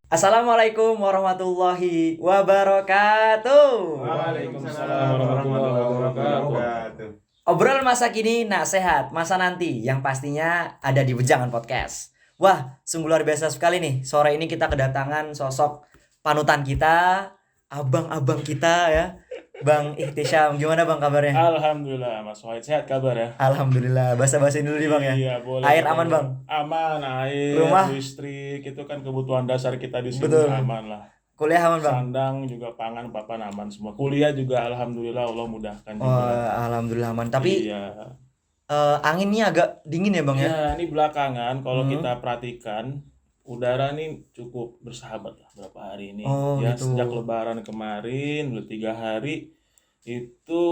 Assalamualaikum warahmatullahi wabarakatuh. Waalaikumsalam warahmatullahi wabarakatuh. Obrolan masa kini, nak sehat, masa nanti yang pastinya ada di Wejangan Podcast. Wah, sungguh luar biasa sekali nih. Sore ini kita kedatangan sosok panutan kita, abang-abang kita ya. Bang Ihtisyam, gimana Bang kabarnya? Alhamdulillah, Mas Wahid sehat kabar ya? Alhamdulillah, basa-basi dulu nih Bang ya. Iya, boleh. Air aman Bang? Aman, air, Rumah? listrik, itu kan kebutuhan dasar kita di sini. Betul. Aman lah. Kuliah aman Bang? Sandang juga pangan, papan aman semua. Kuliah juga alhamdulillah Allah mudahkan Oh, juga. alhamdulillah aman. Tapi Iya. anginnya agak dingin ya Bang ya? Ya, ini belakangan kalau Hmm. kita perhatikan udara nih cukup bersahabat lah berapa hari ini. Oh, Ya, gitu. sejak Lebaran kemarin, udah 3 hari itu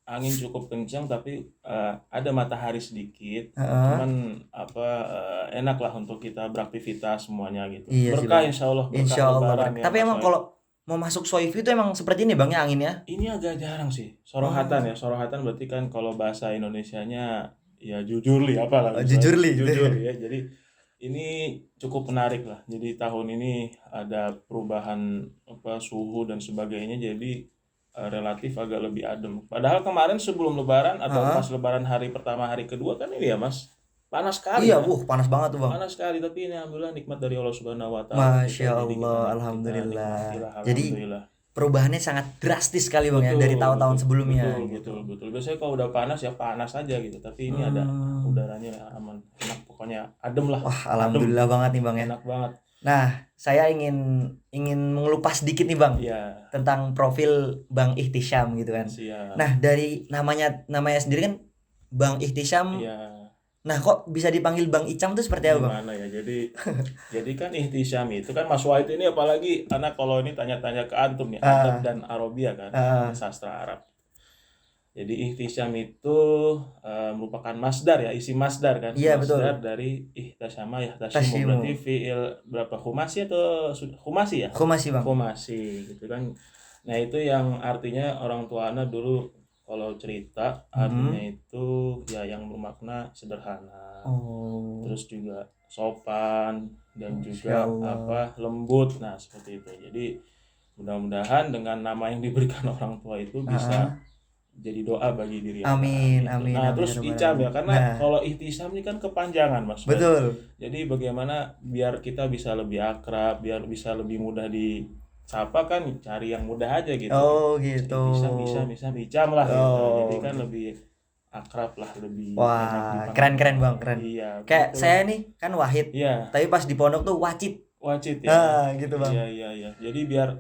angin cukup kencang tapi ada matahari sedikit. Heeh. Cuman enak lah untuk kita beraktivitas semuanya gitu. Iya sih, Berkah Bang. insya Allah, berkah Insya Allah. Lebaran ya. Tapi Mas emang Wahid. kalau mau masuk soif itu emang seperti ini Bang ya anginnya? Ini agak jarang sih. Sorohatan ya. Sorohatan berarti kan kalau bahasa Indonesianya ya jujurli apalah. Oh, jujurli. Jujurli ya. Jadi ini cukup menarik lah. Jadi tahun ini ada perubahan suhu dan sebagainya. Jadi relatif agak lebih adem. Padahal kemarin sebelum Lebaran atau Hah? pas Lebaran hari pertama hari kedua kan ini ya Mas. Panas sekali Iya, ya. panas banget tuh Bang. Panas sekali, tapi ini alhamdulillah nikmat dari Allah Subhanahu wa taala. Masya Allah, Kita alhamdulillah. nikmatilah, Jadi alhamdulillah. perubahannya sangat drastis sekali Bang ya Betul, dari tahun-tahun betul, sebelumnya. betul. Biasanya kalau udah panas ya panas aja gitu, tapi ini ada udaranya aman, enak pokoknya, adem lah. Wah, alhamdulillah banget nih Bang ya. Enak banget. Nah, saya ingin mengelupas sedikit nih Bang Iya, tentang profil Bang Ihtisyam gitu kan. siap. Nah, dari namanya sendiri kan Bang Ihtisyam. Iya, Nah, kok bisa dipanggil Bang Icam tuh seperti apa Bang? gimana ya? Jadi kan Ihtisyam itu kan Mas Wahid ini apalagi anak kalau ini tanya-tanya ke antum ya, adab dan Arabia kan, sastra Arab. Jadi Ihtisyam itu merupakan masdar ya, isi masdar kan. Iya, Masdar betul. dari ihtasyama Tasyimu. yahtasimu, berarti fiil berapa humasi atau humasi ya? Khumasi Bang. Humasi gitu kan. Nah, itu yang artinya orang tua anak dulu kalau cerita artinya itu ya yang bermakna sederhana. Oh. Terus juga sopan dan Masya juga Allah. lembut. Nah, seperti itu. Jadi mudah-mudahan dengan nama yang diberikan orang tua itu bisa jadi doa bagi diri anak. Amin, Gitu. amin, Nah, amin, terus amin, Icam ya, amin. karena Nah. kalau Ihtisam ini kan kepanjangan Mas. Betul. Jadi bagaimana biar kita bisa lebih akrab, biar bisa lebih mudah disapa kan cari yang mudah aja gitu. Oh, gitu. Ihtisam Icam lah gitu. Oh. Jadi kan lebih akrab lah, lebih enak Wah, dipanggil. keren Bang, keren. Iya. Kayak betul. saya nih kan Wahid, Iya, tapi pas di pondok tuh Wacit. Wacit ya. Gitu Bang. Iya. Jadi biar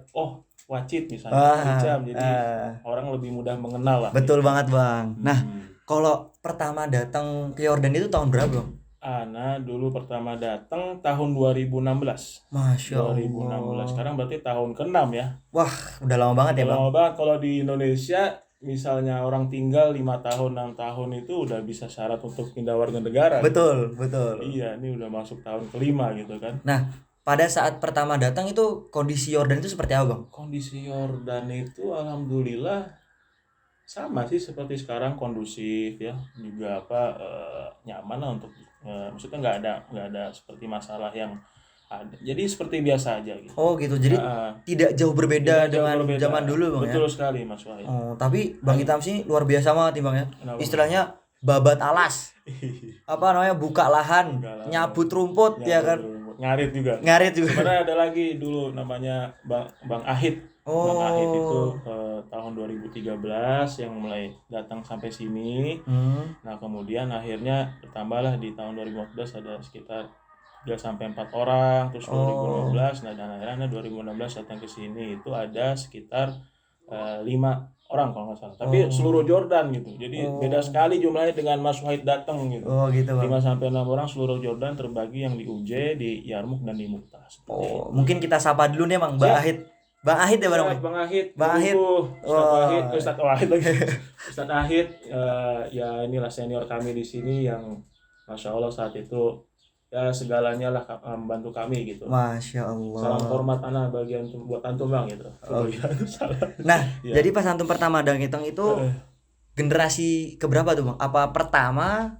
Wacit misalnya Wah, Icam, jadi orang lebih mudah mengenal lah. betul banget Bang. Nah, Hmm. kalau pertama datang ke Yordan itu tahun berapa Bang? Ana dulu pertama datang tahun 2016. Masya 2016. Allah. Sekarang berarti tahun ke-6 ya. Wah, udah lama banget ya Bang. Lama banget kalau di Indonesia misalnya orang tinggal 5 tahun, 6 tahun itu udah bisa syarat untuk pindah warga negara. Betul. Iya, ini udah masuk tahun ke-5 gitu kan. Nah, pada saat pertama datang itu kondisi Yordan itu seperti apa Bang? Kondisi Yordan itu alhamdulillah sama sih seperti sekarang, kondusif ya, juga nyaman lah untuk maksudnya nggak ada seperti masalah yang ada. Jadi seperti biasa aja gitu. Oh gitu, jadi tidak jauh berbeda Tidak jauh dengan berbeda. zaman dulu Bang Betul ya? sekali Mas Wahid. Oh, tapi Bang Hitam sih luar biasa banget nih Bang ya. Kenapa? Istilahnya babat alas. Apa namanya? Buka lahan, Buka lahan. nyabut rumput ya kan. Ngarit juga. Ngarit juga. Sebenarnya ada lagi dulu namanya Bang Ahid. Oh. Bang Ahid itu tahun 2013 yang mulai datang sampai sini. Nah, kemudian akhirnya bertambahlah di tahun 2014 ada sekitar 3 sampai 4 orang, terus 2015 nah dan akhirnya 2016 datang ke sini itu ada sekitar 5 orang kalau nggak salah. Tapi seluruh Jordan gitu. Jadi beda sekali jumlahnya dengan Mas Wahid datang gitu. Oh gitu Bang. 5 sampai 6 orang seluruh Jordan terbagi yang di UJ, di Yarmuk dan di Muqtah. Oh, mungkin kita sapa dulu nih Bang, Bang Ahid. Bang Ahid ya Bang. Bang Ahid. Bang Ahid. Ustadz Wahid lagi. Ustadz Ahid ya inilah senior kami di sini yang Masya Allah saat itu ya segalanya lah membantu kami gitu. Masya Allah. Salam hormat anak bagian buat antum Bang gitu. Nah, Ya. jadi pas antum pertama datang itu generasi keberapa tuh Bang? Apa pertama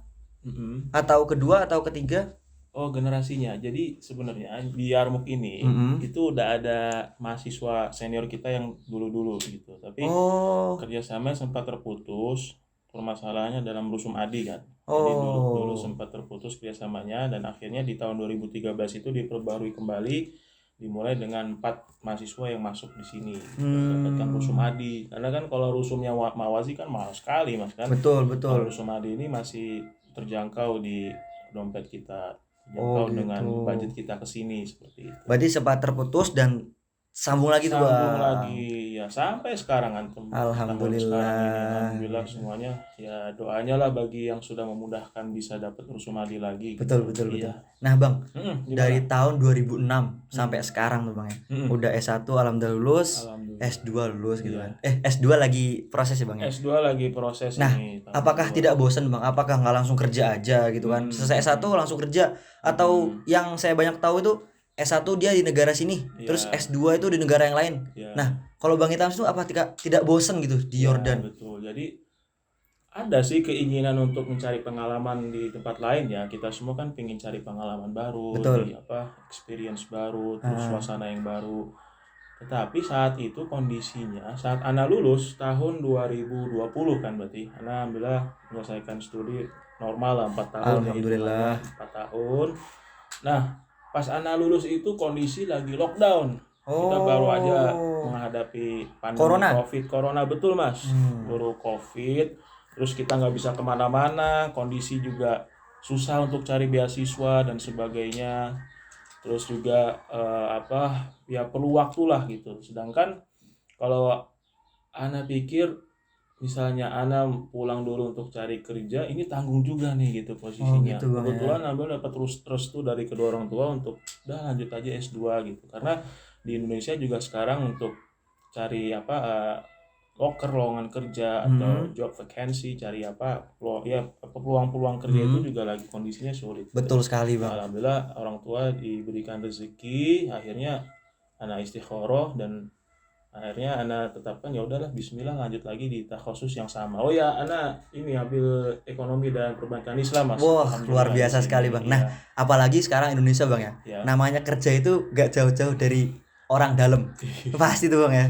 atau kedua atau ketiga? Oh, generasinya. Jadi sebenarnya di Yarmuk ini itu udah ada mahasiswa senior kita yang dulu-dulu gitu. Tapi Oh. kerjasama sempat terputus. Permasalahannya dalam rusum adi kan. Jadi dulu sempat terputus kerjasamanya dan akhirnya di tahun 2013 itu diperbarui kembali, dimulai dengan 4 mahasiswa yang masuk di sini mendapatkan rusum adi. Karena kan kalau rusumnya Mawazi kan mahal sekali Mas kan. Betul. Kalau rusum adi ini masih terjangkau di dompet kita, terjangkau dengan budget kita ke sini seperti itu. Berarti sempat terputus dan sambung lagi tuh Bang. Sambung lagi ya sampai sekarang antum. Alhamdulillah. Alhamdulillah semuanya ya, doanya lah bagi yang sudah memudahkan bisa dapat rusum adi lagi. Betul. Nah Bang, dari tahun 2006 sampai sekarang tuh Bang ya. Udah S1 alhamdulillah lulus, S2 lulus gitu kan. S2 lagi proses ya Bang ya. S2 lagi proses ini. Apakah tidak bosan Bang? Apakah nggak langsung kerja aja gitu kan? Selesai S1 langsung kerja, atau yang saya banyak tahu itu S1 dia di negara sini, terus S2 itu di negara yang lain. Nah, kalau Bang Itham itu apa tidak bosan gitu di Yordan? Betul. Jadi ada sih keinginan untuk mencari pengalaman di tempat lain ya. Kita semua kan pengen cari pengalaman baru, experience baru, terus suasana yang baru. Tetapi saat itu kondisinya, saat Ana lulus tahun 2020 kan berarti, Ana alhamdulillah menyelesaikan studi normal lah 4 tahun. Alhamdulillah. 4 tahun. Nah, pas Ana lulus itu kondisi lagi lockdown. Kita baru aja menghadapi pandemi corona betul Mas. Baru COVID, terus kita nggak bisa kemana-mana, kondisi juga susah untuk cari beasiswa dan sebagainya. Terus juga perlu waktu lah gitu. Sedangkan kalau Ana pikir misalnya Ana pulang dulu untuk cari kerja, ini tanggung juga nih gitu posisinya. Kebetulan Ana dapat restu dari kedua orang tua untuk udah lanjut aja S2 gitu. Karena di Indonesia juga sekarang untuk cari lowongan kerja atau job vacancy, cari peluang-peluang kerja itu juga lagi kondisinya sulit. Betul sekali Bang. Alhamdulillah orang tua diberikan rezeki, akhirnya Ana istikharah dan akhirnya Ana tetapkan ya udahlah bismillah lanjut lagi di takhasus yang sama. Oh ya, Ana ini ambil ekonomi dan perbankan Islam Mas. Wah, luar biasa sekali Bang. Nah, apalagi sekarang Indonesia Bang ya. Namanya kerja itu gak jauh-jauh dari orang dalam. Pasti tuh Bang ya.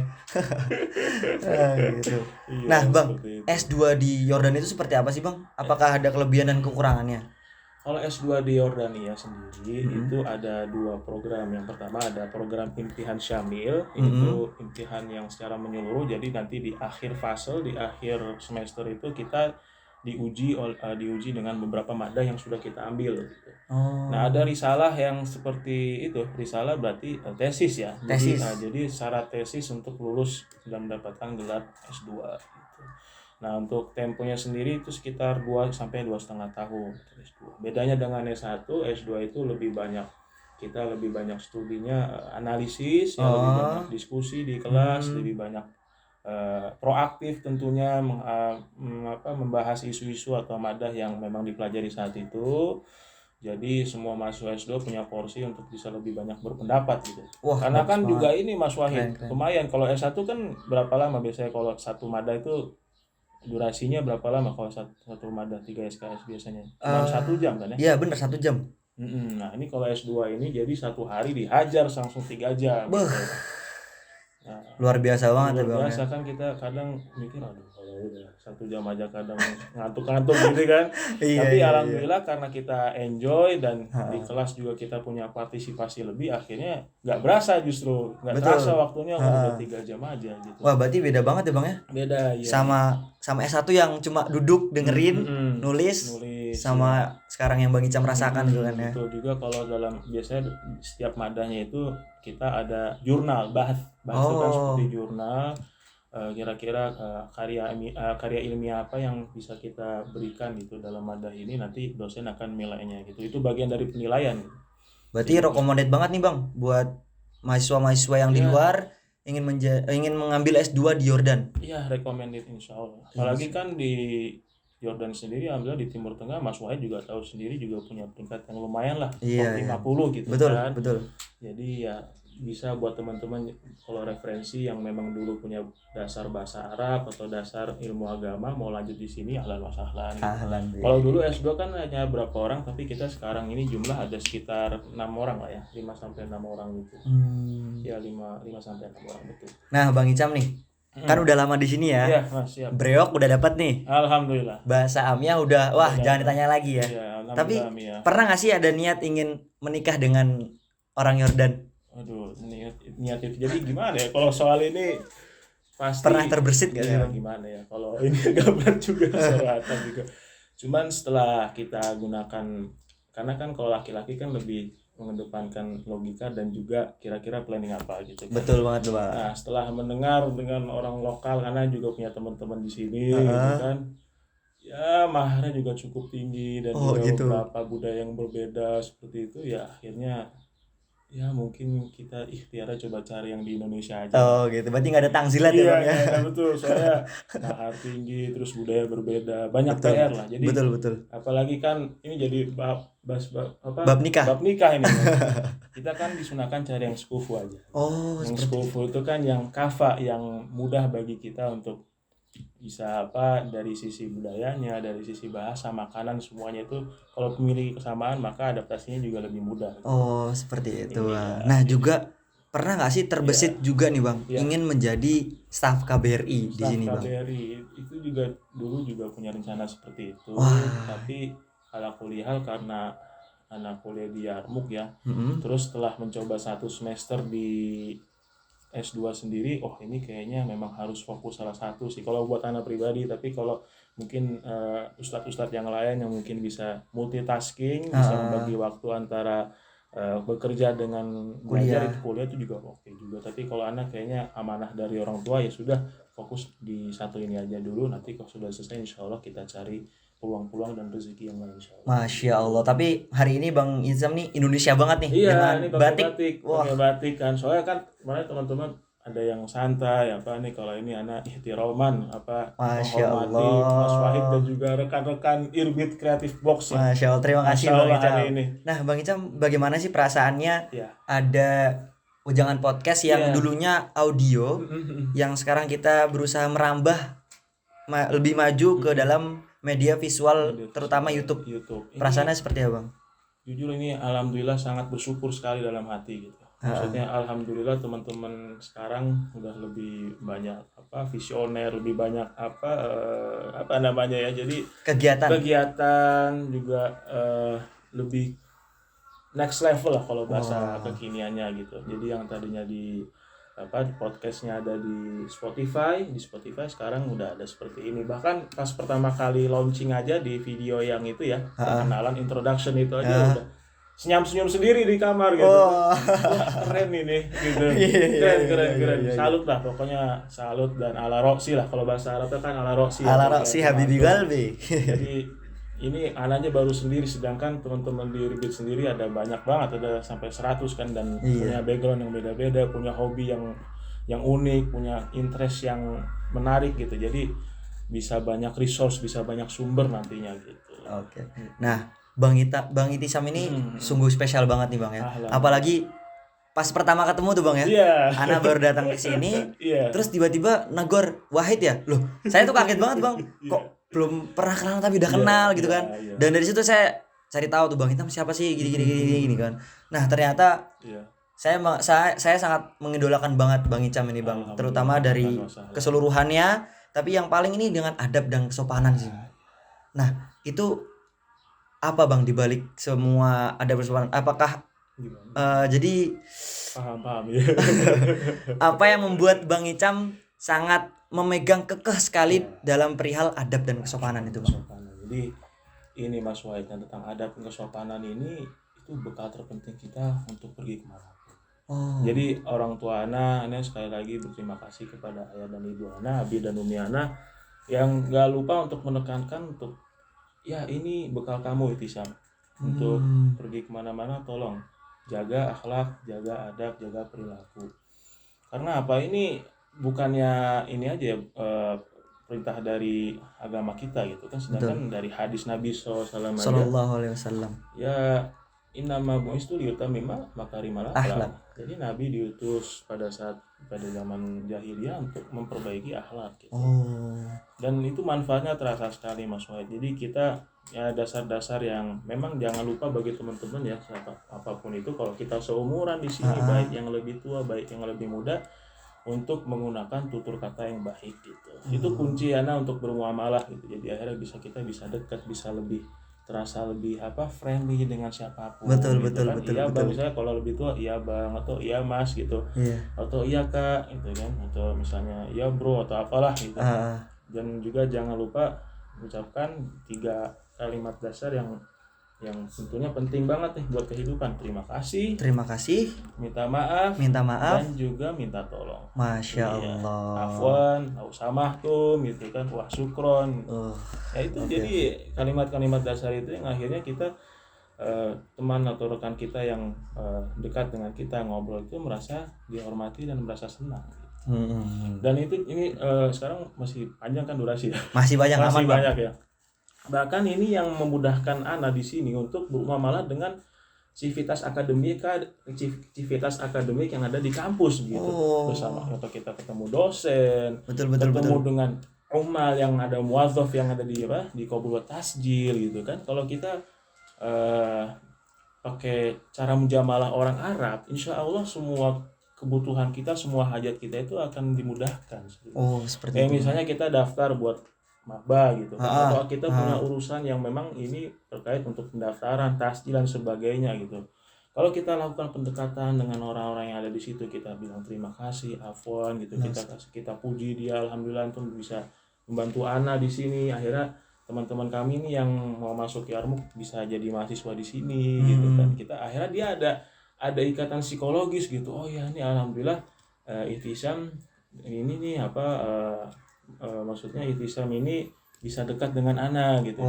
Gitu. Nah Bang, S2 di Yordan itu seperti apa sih Bang? Apakah ada kelebihan dan kekurangannya? Kalau S2 di Yordania sendiri itu ada 2 program. Yang pertama ada program imtihan syamil, itu imtihan yang secara menyeluruh. Jadi nanti di akhir fase, di akhir semester itu kita diuji dengan beberapa madah yang sudah kita ambil gitu. Nah, ada risalah yang seperti itu. Risalah berarti tesis ya. Jadi syarat tesis untuk lulus dan mendapatkan gelar S2 gitu. Nah, untuk temponya sendiri itu sekitar 2 sampai 2,5 tahun S2. Bedanya dengan S1 itu lebih banyak studinya analisis, lebih banyak diskusi di kelas, lebih banyak proaktif tentunya membahas isu-isu atau madah yang memang dipelajari saat itu. Jadi semua mahasiswa S2 punya porsi untuk bisa lebih banyak berpendapat gitu. Karena kan juga ini Mas Wahid, lumayan kalau S1 kan berapa lama biasanya kalau satu madah itu durasinya berapa lama kalau satu madah 3 SKS biasanya? Cuma 1 jam kan ya? Iya benar 1 jam. Nah ini kalau S2 ini jadi 1 hari dihajar langsung 3 jam. Nah, luar biasa banget luar biasa kan, kita kadang mikir aduh kalau udah 1 jam aja kadang ngantuk-ngantuk gitu kan. Tapi alhamdulillah karena kita enjoy dan di kelas juga kita punya partisipasi lebih, akhirnya nggak berasa, justru nggak terasa waktunya udah 3 jam aja gitu. Wah berarti beda banget ya Bang ya? Beda ya. Sama S1 yang cuma duduk dengerin, nulis sama sekarang yang Bang Icam rasakan gitu kan ya. Betul juga kalau biasanya setiap madahnya itu kita ada jurnal, bahas itu kan seperti jurnal, kira-kira karya ilmiah apa yang bisa kita berikan gitu dalam madah ini, nanti dosen akan menilainya gitu. Itu bagian dari penilaian. Berarti recommended banget nih Bang buat mahasiswa-mahasiswa yang di luar ingin mengambil S2 di Yordan. Iya, recommended insyaallah. Apalagi kan di Yordan sendiri, alhamdulillah di Timur Tengah, Mas Wahid juga tahu sendiri juga punya peringkat yang lumayan lah, top 50 gitu. Betul, kan. Betul. Jadi ya bisa buat teman-teman kalau referensi yang memang dulu punya dasar bahasa Arab atau dasar ilmu agama mau lanjut di sini, ahlan wa sahlan. Ahlan. Kalau dulu S2 kan hanya berapa orang, tapi kita sekarang ini jumlah ada sekitar 6 orang lah ya, 5 sampai 6 orang gitu. Ya 5 sampai 6 orang betul. Nah, Bang Icam nih, kan udah lama di sini ya. Iya, Mas, siap. Breok udah dapat nih. Alhamdulillah. Bahasa Amnya udah, wah jangan ditanya lagi ya. Iya, Tapi alhamdulillah, ya. pernah nggak sih ada niat ingin menikah dengan orang Yordan? Aduh, niat itu jadi gimana ya kalau soal ini pasti Pernah terbersit gak sih, ya, Bang? gimana ya kalau ini agak berat juga suratan juga. Cuman setelah kita gunakan, karena kan kalau laki-laki kan lebih mengedepankan logika dan juga kira-kira planning apa gitu kan. Betul banget, Bang. Nah, setelah mendengar dengan orang lokal, karena juga punya teman-teman di sini gitu kan, ya maharnya juga cukup tinggi dan juga gitu. beberapa budaya yang berbeda seperti itu, ya akhirnya ya mungkin kita ikhtiarnya coba cari yang di Indonesia aja. Oh gitu, berarti nggak ada tangsilat ya Iya, Bang ya? iya, betul, soalnya mahar tinggi terus budaya berbeda, banyak Betul. PR lah. Jadi Betul. apalagi kan ini jadi bab Bab nikah. ini. Kita kan disunahkan cari yang sekufu aja. Oh, Yang sekufu itu kan yang kafa, yang mudah bagi kita untuk bisa dari sisi budayanya, dari sisi bahasa, makanan, semuanya itu kalau memiliki kesamaan maka adaptasinya juga lebih mudah. Oh, seperti itu, Bang. Iya. Nah, juga pernah nggak sih terbesit juga nih, Bang, Iya. ingin menjadi staf KBRI di sini, Bang? KBRI itu juga dulu juga punya rencana seperti itu. Wah. Tapi ala kuliah karena anak kuliah di Yarmuk ya. Mm-mm. Terus setelah mencoba 1 semester di S2 sendiri, ini kayaknya memang harus fokus salah satu sih kalau buat anak pribadi. Tapi kalau mungkin ustadz-ustadz yang lain yang mungkin bisa multitasking, bisa membagi waktu antara bekerja dengan belajar, kuliah itu juga oke juga. Tapi kalau anak kayaknya amanah dari orang tua, ya sudah fokus di satu ini aja dulu, nanti kalau sudah selesai insya Allah kita cari peluang-peluang dan rezeki yang lain insya Allah. Masya Allah. Tapi hari ini Bang Izam nih Indonesia banget nih. Iya, dengan ini batik. pakai batik kan. Soalnya kan kemarin teman-teman ada yang santai nih, kalau ini anak ihtiroman Masya menghormati Allah. Mas Wahid dan juga rekan-rekan Irbit Creative Box ya. Masya Allah, terima kasih Masya Bang Allah Icam. hari ini. Nah, Bang Icam, bagaimana sih perasaannya Ya. ada Ujangan Podcast yang dulunya audio, yang sekarang kita berusaha merambah lebih maju ke dalam media visual, terutama YouTube. Perasaannya seperti apa, Bang? Jujur ini alhamdulillah sangat bersyukur sekali dalam hati gitu. Maksudnya alhamdulillah teman-teman sekarang udah lebih banyak visioner, lebih banyak ya. Jadi kegiatan juga lebih next level lah kalau bahasa kekiniannya gitu. Jadi yang tadinya di podcastnya ada di Spotify sekarang udah ada seperti ini. Bahkan pas pertama kali launching aja di video yang itu ya, perkenalan introduction itu aja udah senyum-senyum sendiri di kamar gitu. Wah, keren ini gitu. Keren. Salut lah pokoknya, salut dan ala roksi lah kalau bahasa Arabnya kan ala roksi. Ala roksi Habibi Galbi. Jadi ini anaknya baru sendiri, sedangkan teman-teman di Irbit sendiri ada banyak banget, ada sampai 100 kan, dan punya background yang beda-beda, punya hobi yang unik, punya interest yang menarik gitu. Jadi bisa banyak resource, bisa banyak sumber nantinya gitu. Oke. Nah, Bang Itisam ini sungguh spesial banget nih Bang ya. Apalagi pas pertama ketemu tuh Bang ya. Ana baru datang ke sini, terus tiba-tiba negor Wahid ya. Loh, saya tuh kaget banget Bang. Kok belum pernah kenal tapi udah kenal gitu kan. Dan dari situ saya cari tahu tuh Bang Itam siapa sih gini kan. Nah, ternyata saya sangat mengidolakan banget Bang Icam ini Bang, terutama dari keseluruhannya, tapi yang paling ini dengan adab dan kesopanan sih. Nah, itu apa Bang dibalik semua adab dan kesopanan? Apakah jadi paham ya. Apa yang membuat Bang Icam sangat memegang kekeh sekali dalam perihal adab dan kesopanan itu Bang? Jadi ini Mas Wahid, tentang adab dan kesopanan ini itu bekal terpenting kita untuk pergi kemana. Jadi orang tua Ana sekali lagi berterima kasih kepada ayah dan ibu Ana, Abi dan Umi Ana, yang gak lupa untuk menekankan untuk ini bekal kamu Itisam untuk pergi kemana-mana, tolong jaga akhlak, jaga adab, jaga perilaku. Karena ini bukannya ini aja perintah dari agama kita gitu kan, sedangkan dari hadis Nabi SAW Sallallahu Alaihi Wasallam. Ya innama bu'istu liyutammima makarimal Akhlak. akhlak. Jadi Nabi diutus pada zaman jahiliyah untuk memperbaiki akhlak gitu. Dan itu manfaatnya terasa sekali Mas Wahid. Jadi kita ya dasar-dasar yang memang jangan lupa bagi teman-teman ya, siapa apapun itu, kalau kita seumuran di sini, baik yang lebih tua baik yang lebih muda, untuk menggunakan tutur kata yang baik gitu. Itu kunci untuk bermuamalah gitu. Jadi akhirnya kita bisa dekat, bisa lebih terasa lebih friendly dengan siapapun. Betul, gitu betul, kan. betul, Iya betul. bang, misalnya kalau lebih tua iya bang, atau iya mas gitu, Iya. atau iya kak gitu kan, atau misalnya iya bro atau apalah gitu. Dan juga jangan lupa mengucapkan 3 kalimat dasar yang tentunya penting banget nih buat kehidupan. Terima kasih, minta maaf, dan juga minta tolong. Masya Iya. Allah. Afwan, au samahtum gitu kan, wah syukron. Ya itu jadi kalimat-kalimat dasar itu yang akhirnya kita teman atau rekan kita yang dekat dengan kita ngobrol itu merasa dihormati dan merasa senang. Dan ini sekarang masih panjang kan durasi ya? Masih banyak, masih aman, Bang. banyak ya. Bahkan ini yang memudahkan Ana di sini untuk bermuamalah dengan civitas akademik yang ada di kampus gitu. Bersama atau kita ketemu dosen, Betul. dengan umal yang ada muadzaf yang ada di Qabul Tasjil gitu kan. Kalau kita pakai cara mujamalah orang Arab, insya Allah semua kebutuhan kita, semua hajat kita itu akan dimudahkan. Seperti kayak itu. Misalnya kita daftar buat maba gitu kan, atau kita punya urusan yang memang ini terkait untuk pendaftaran, tasjil dan sebagainya gitu. Kalau kita lakukan pendekatan dengan orang-orang yang ada di situ, kita bilang terima kasih, afwan gitu, kita puji dia, alhamdulillah itu bisa membantu Ana di sini. Akhirnya teman-teman kami ini yang mau masuk Yarmuk bisa jadi mahasiswa di sini gitu kan. Kita akhirnya dia ada ikatan psikologis gitu. Oh ya ini alhamdulillah Ihtisam ini nih maksudnya Ihtisam ini bisa dekat dengan Ana gitu.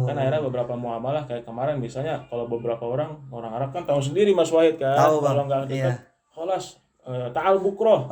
Kan akhirnya beberapa muamalah kayak kemarin misalnya, kalau beberapa orang Arab kan tahu sendiri Mas Wahid kan, kalau nggak dekat kholas ta'al bukroh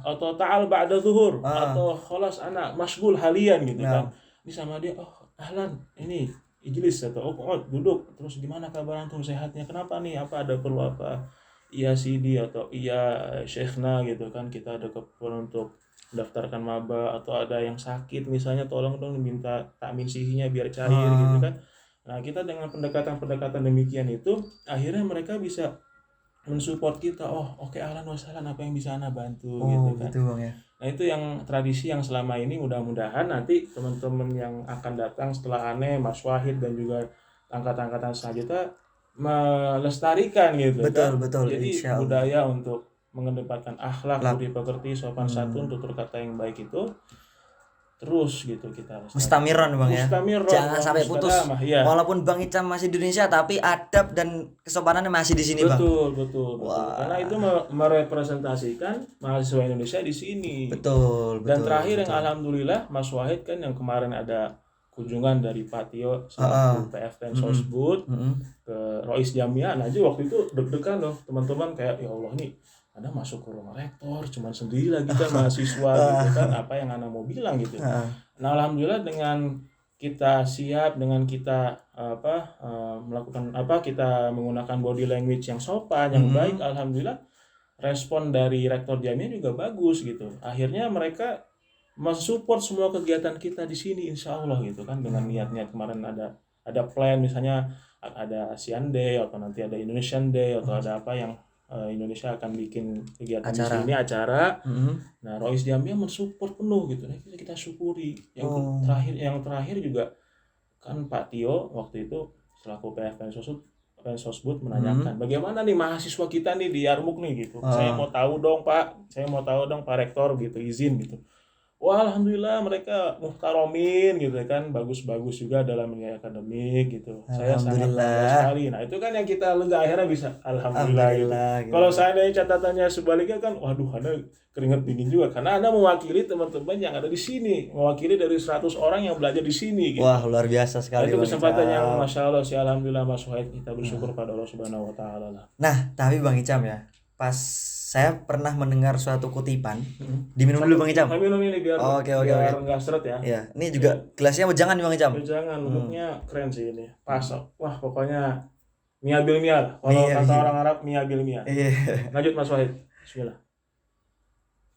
atau ta'al ba'da zuhur atau kholas anak masgul halian gitu kan. Ini sama dia, oh ahlan ini ijlis atau duduk, terus gimana kabar antum, sehatnya, kenapa nih, apa ada perlu apa, iya sidi atau iya syekhna gitu kan, kita ada keperluan untuk daftarkan maba, atau ada yang sakit misalnya, tolong dong minta takmin sihinya biar cair gitu kan. Nah kita dengan pendekatan demikian itu akhirnya mereka bisa mensupport kita. Oke, ahlan wa sahlan, apa yang bisa Ana bantu gitu kan. Gitu, Bang, ya. Nah itu yang tradisi yang selama ini, mudah-mudahan nanti teman-teman yang akan datang setelah Ane, Mas Wahid dan juga angkatan-angkatan selanjutnya melestarikan gitu. Betul. Jadi budaya untuk mengedepankan akhlak, budi pekerti, sopan santun, tutur kata yang baik itu terus gitu kita mustamiron, Bang, ya. Jangan sampai putus. Ya. Walaupun Bang Icam masih di Indonesia, tapi adab dan kesopanannya masih di sini, Bang. Betul. Karena itu merepresentasikan mahasiswa Indonesia di sini. Betul. Dan terakhir yang alhamdulillah Mas Wahid kan, yang kemarin ada kunjungan dari Pak Tio selaku PFPN Sosbud ke Rois Jamia. Nah, aja waktu itu deg-degan loh teman-teman, kayak ya Allah nih Anda masuk ke ruang rektor cuman sendiri lagi kan mahasiswa gitu kan, apa yang Anda mau bilang gitu. Nah alhamdulillah dengan kita siap, dengan kita melakukan kita menggunakan body language yang sopan, yang baik, alhamdulillah respon dari rektor Jamia juga bagus gitu. Akhirnya mereka mensupport semua kegiatan kita di sini insya Allah gitu kan, dengan niat-niat kemarin ada plan, misalnya ada ASEAN Day atau nanti ada Indonesian Day atau ada apa yang Indonesia akan bikin kegiatan di sini, acara. Nah, Rois Jamia mensupport penuh gitu. Nah, kita syukuri. Yang terakhir juga kan Pak Tio waktu itu selaku PFPN Sosbud menanyakan bagaimana nih mahasiswa kita nih di Yarmuk nih gitu. Saya mau tahu dong Pak Rektor gitu, izin gitu. Wah, alhamdulillah mereka muhtaromin gitu kan, bagus-bagus juga dalam nilai akademik gitu. Saya sangat bangga sekali. Nah itu kan yang kita lega, akhirnya bisa alhamdulillah gitu. Kalau seandainya catatannya sebaliknya kan, waduh Anda keringat dingin juga, karena Anda mewakili teman-teman yang ada di sini, mewakili dari 100 orang yang belajar di sini gitu. Wah, luar biasa sekali. Itu kesempatan yang masya Allah sih, alhamdulillah Mas Wahid, kita bersyukur pada Allah Subhanahu Wa Taala lah. Nah tapi Bang Icam ya, pas saya pernah mendengar suatu kutipan, diminum dulu Bang Icam. Minum ini biar nggak seret ya. Iya, ini juga gelasnya jangan Bang Icam. Jangan, bentuknya keren sih ini. Pas. Wah, pokoknya Mia bil mia lah. Kalau Mia kata bil. orang Arab mia bil mia. Iya. Lanjut Mas Wahid. Bismillah.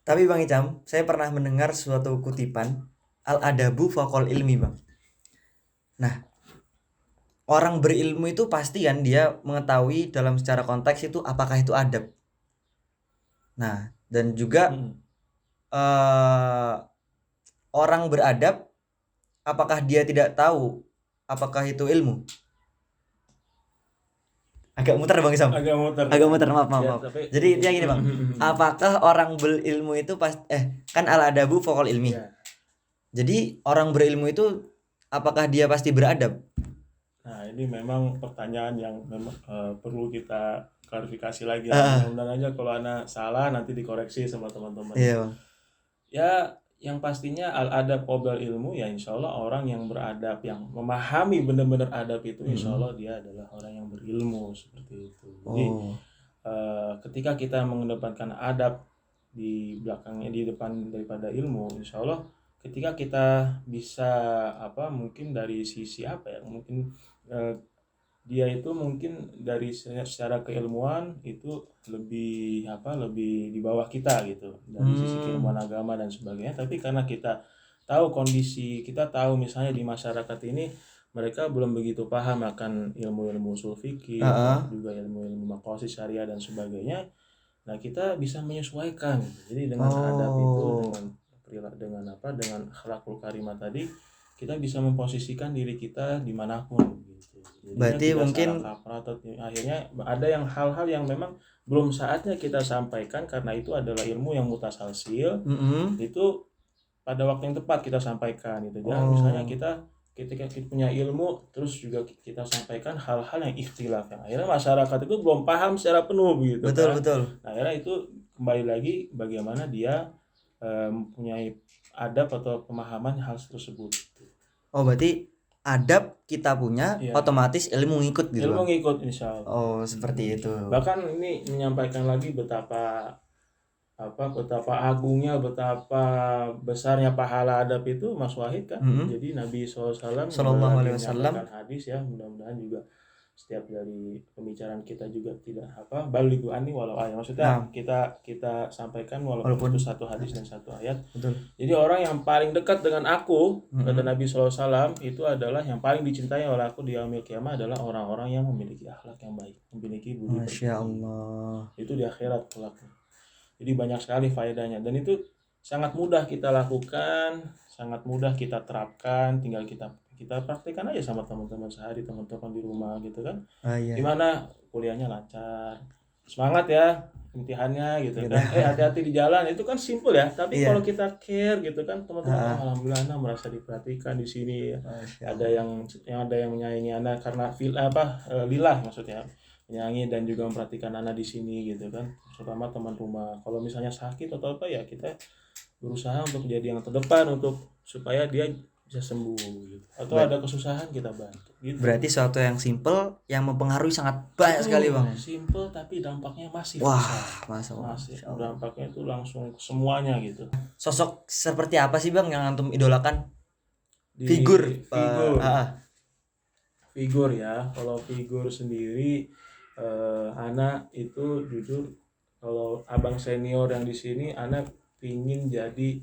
Tapi Bang Icam, saya pernah mendengar suatu kutipan, al-adabu faqal ilmi, Bang. Nah, orang berilmu itu pasti kan dia mengetahui dalam secara konteks itu apakah itu adab. Nah, dan juga orang beradab, apakah dia tidak tahu apakah itu ilmu? Agak muter Bang Isam. Agak muter, maaf. Ya, tapi... Jadi intinya gini Bang, apakah orang berilmu itu kan al-adabu faqal ilmi. Ya. Jadi orang berilmu itu apakah dia pasti beradab? Nah, ini memang pertanyaan yang memang perlu kita klarifikasi lagi. Mudah-mudahan aja kalau anak salah nanti dikoreksi sama teman-teman. Iya, Bang. Ya, yang pastinya al-adab qoblal ilmu, ya insya Allah orang yang beradab, yang memahami benar-benar adab itu, insya Allah dia adalah orang yang berilmu, seperti itu. Jadi ketika kita mengedepankan adab di belakangnya, di depan daripada ilmu, insya Allah ketika kita bisa mungkin dari sisi mungkin dia itu mungkin dari secara keilmuan itu lebih lebih di bawah kita gitu, dari sisi keilmuan agama dan sebagainya. Tapi karena kita tahu kondisi, kita tahu misalnya di masyarakat ini mereka belum begitu paham akan ilmu-ilmu ushul fikih, juga ilmu-ilmu maqasid syariah dan sebagainya. Nah, kita bisa menyesuaikan. Jadi dengan adab itu, dengan akhlakul karimah tadi, kita bisa memposisikan diri kita dimanapun gitu. Jadi berarti mungkin akhirnya ada yang hal-hal yang memang belum saatnya kita sampaikan karena itu adalah ilmu yang mutasalsil. Itu pada waktu yang tepat kita sampaikan gitu. Jangan misalnya ketika kita punya ilmu terus juga kita sampaikan hal-hal yang ikhtilaf, yang akhirnya masyarakat itu belum paham secara penuh gitu. Betul. Nah, akhirnya itu kembali lagi bagaimana dia mempunyai adab atau pemahaman hal tersebut. Oh, berarti adab kita punya, otomatis ilmu ngikut gitu. Ilmu ngikut insya Allah. Oh, seperti itu. Bahkan ini menyampaikan lagi betapa agungnya, betapa besarnya pahala adab itu, Mas Wahid kan. Jadi Nabi SAW menyampaikan hadis ya, mudah-mudahan juga setiap dari pembicaraan kita juga tidak balighu anni walau ayat. Maksudnya kita sampaikan walaupun itu satu hadis dan satu ayat. Betul. Jadi orang yang paling dekat dengan aku, kata Nabi SAW, itu adalah yang paling dicintai oleh aku di yaumil qiyamah adalah orang-orang yang memiliki akhlak yang baik, memiliki budi pekerti. Masya Allah. Itu di akhirat kelak. Jadi banyak sekali faedahnya, dan itu sangat mudah kita lakukan, sangat mudah kita terapkan, tinggal kita praktekkan aja sama teman-teman sehari, teman-teman di rumah gitu kan. Gimana kuliahnya lancar, semangat ya imtihannya gitu kan. Hati-hati di jalan, itu kan simple ya, tapi kalau kita care gitu kan, teman-teman alhamdulillah merasa diperhatikan di sini. Ada yang menyayangi anak karena lillah, maksudnya menyayangi dan juga memperhatikan anak di sini gitu kan, terutama teman rumah. Kalau misalnya sakit atau ya kita berusaha untuk jadi yang terdepan untuk supaya dia bisa sembuh gitu. Atau ada kesusahan kita bantu gitu. Berarti suatu yang simple yang mempengaruhi sangat banyak sekali Bang. Simple tapi dampaknya masif. Masif. Dampaknya itu langsung semuanya gitu. Sosok seperti apa sih Bang yang antum idolakan? Figur ya. Kalau figur sendiri anak itu jujur, kalau abang senior yang di sini, anak pingin jadi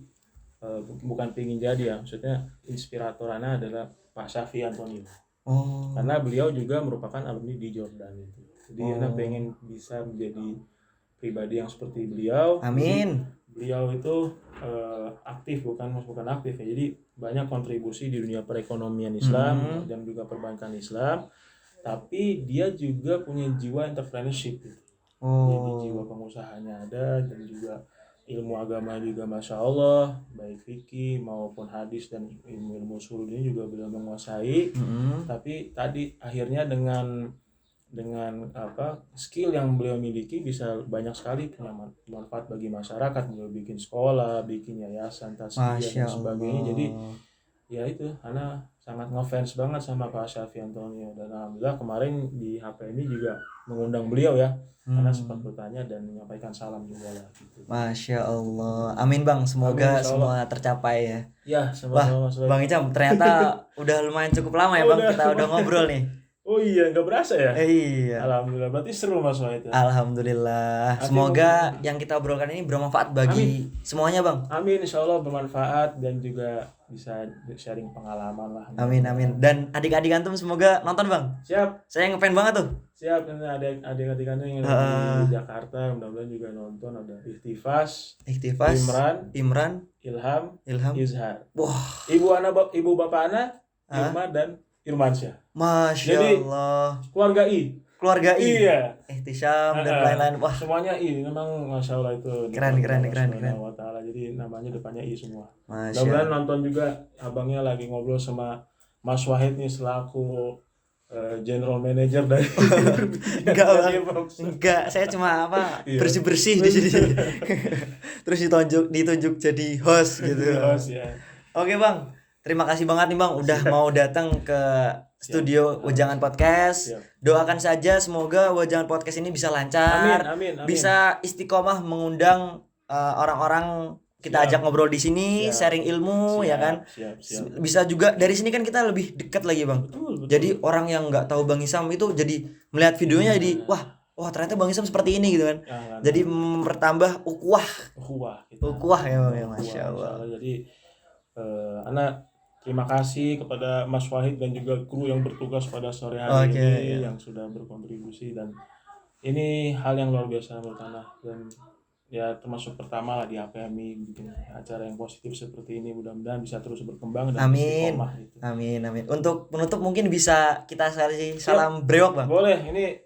bukan pingin jadi ya, maksudnya inspirator anak adalah Pak Syafi Antonio. Karena beliau juga merupakan alumni di Jordan itu. Jadi anak pengen bisa menjadi pribadi yang seperti beliau. Amin. Beliau itu aktif, bukan aktif ya. Jadi banyak kontribusi di dunia perekonomian Islam dan juga perbankan Islam. Tapi dia juga punya jiwa entrepreneurship gitu. Jadi jiwa pengusahanya ada, dan juga ilmu agama juga Masya Allah, baik fikih maupun hadis dan ilmu ushul ini juga beliau menguasai. Tapi tadi akhirnya dengan skill yang beliau miliki bisa banyak sekali punya manfaat bagi masyarakat. Beliau bikin sekolah, bikin yayasan, tasbih dan sebagainya. Jadi ya itu, karena sangat ngefans banget sama Pak Syafi Antonio, dan alhamdulillah kemarin di HP ini juga mengundang beliau ya, karena sempat bertanya dan menyampaikan salam juga lah gitu. Masya Allah, amin Bang, semoga semua tercapai ya. Ya, semoga. Bang Icam, ternyata udah lumayan cukup lama ya Bang, kita udah ngobrol nih. Oh iya, nggak berasa ya? Iya. Alhamdulillah, berarti seru Mas Wahid ya? Alhamdulillah. Nanti Semoga yang kita obrolkan ini bermanfaat bagi semuanya, Bang. Amin, insya Allah bermanfaat dan juga bisa sharing pengalaman lah. Amin amin. Dan adik-adik antum semoga nonton, Bang. Siap, Saya ngefan banget tuh. siap. Ini ada adik-adik yang di Jakarta, mudah-mudahan juga nonton. Ada Ikhtifas, Ikhtifas, Imran, Ilham, Ilham. Izhar. Wah, Ibu bapak Ana, Irma dan Irmansyah. Masya Jadi, Allah. Keluarga I. Keluarga I. Iya. Ihtisam dan lain-lain. Wah, Semuanya I. Memang Masya Allah itu. Keren. Subhanahu wa ta'ala. Jadi namanya depannya I semua. Masya Mudah-mudahan Allah. nonton juga, abangnya lagi ngobrol sama Mas Wahid nih selaku general manager dari Enggak, Bang. Box. Enggak, saya cuma Iya. bersih-bersih di sini. Terus ditunjuk jadi host gitu. Host, ya. Oke, Bang. Terima kasih banget nih, Bang, udah mau datang ke studio Wejangan Podcast. Siap. Doakan saja semoga Wejangan Podcast ini bisa lancar. Amin. Bisa istiqomah mengundang orang-orang kita Siap. ajak ngobrol di sini, Siap. sharing ilmu, ya kan? Siap. Bisa juga dari sini kan kita lebih dekat lagi, Bang. Betul. Jadi orang yang nggak tahu Bang Isam itu jadi melihat videonya jadi wah ternyata Bang Isam seperti ini gitu kan. Jadi mempertambah ukhuwah Ukhuwah ya Bang ya, Masya Allah. Jadi anak terima kasih kepada Mas Wahid dan juga kru yang bertugas pada sore hari ini yang sudah berkontribusi, dan ini hal yang luar biasa menurut Ana, dan ya termasuk pertama lah di HPMI bikin acara yang positif seperti ini. Mudah-mudahan bisa terus berkembang dan istiqomah gitu. Amin. Untuk penutup mungkin bisa kita kasih salam brewok, Bang. Boleh, ini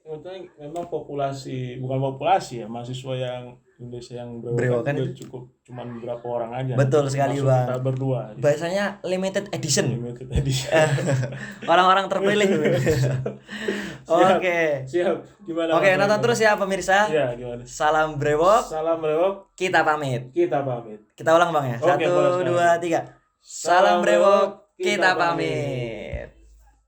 memang bukan populasi ya, mahasiswa yang Indonesia yang brewokan juga cukup cuman beberapa orang aja. Betul sekali, Bang. Kita berdua. Bahasanya limited edition. Orang-orang terpilih. Oke. Siap. Gimana? Oke, nonton terus ya pemirsa. Iya, gimana? Salam brewok. Salam brewok. Kita pamit. Kita ulang, Bang ya. Oke, 1, 2, 3. Salam brewok. Kita pamit.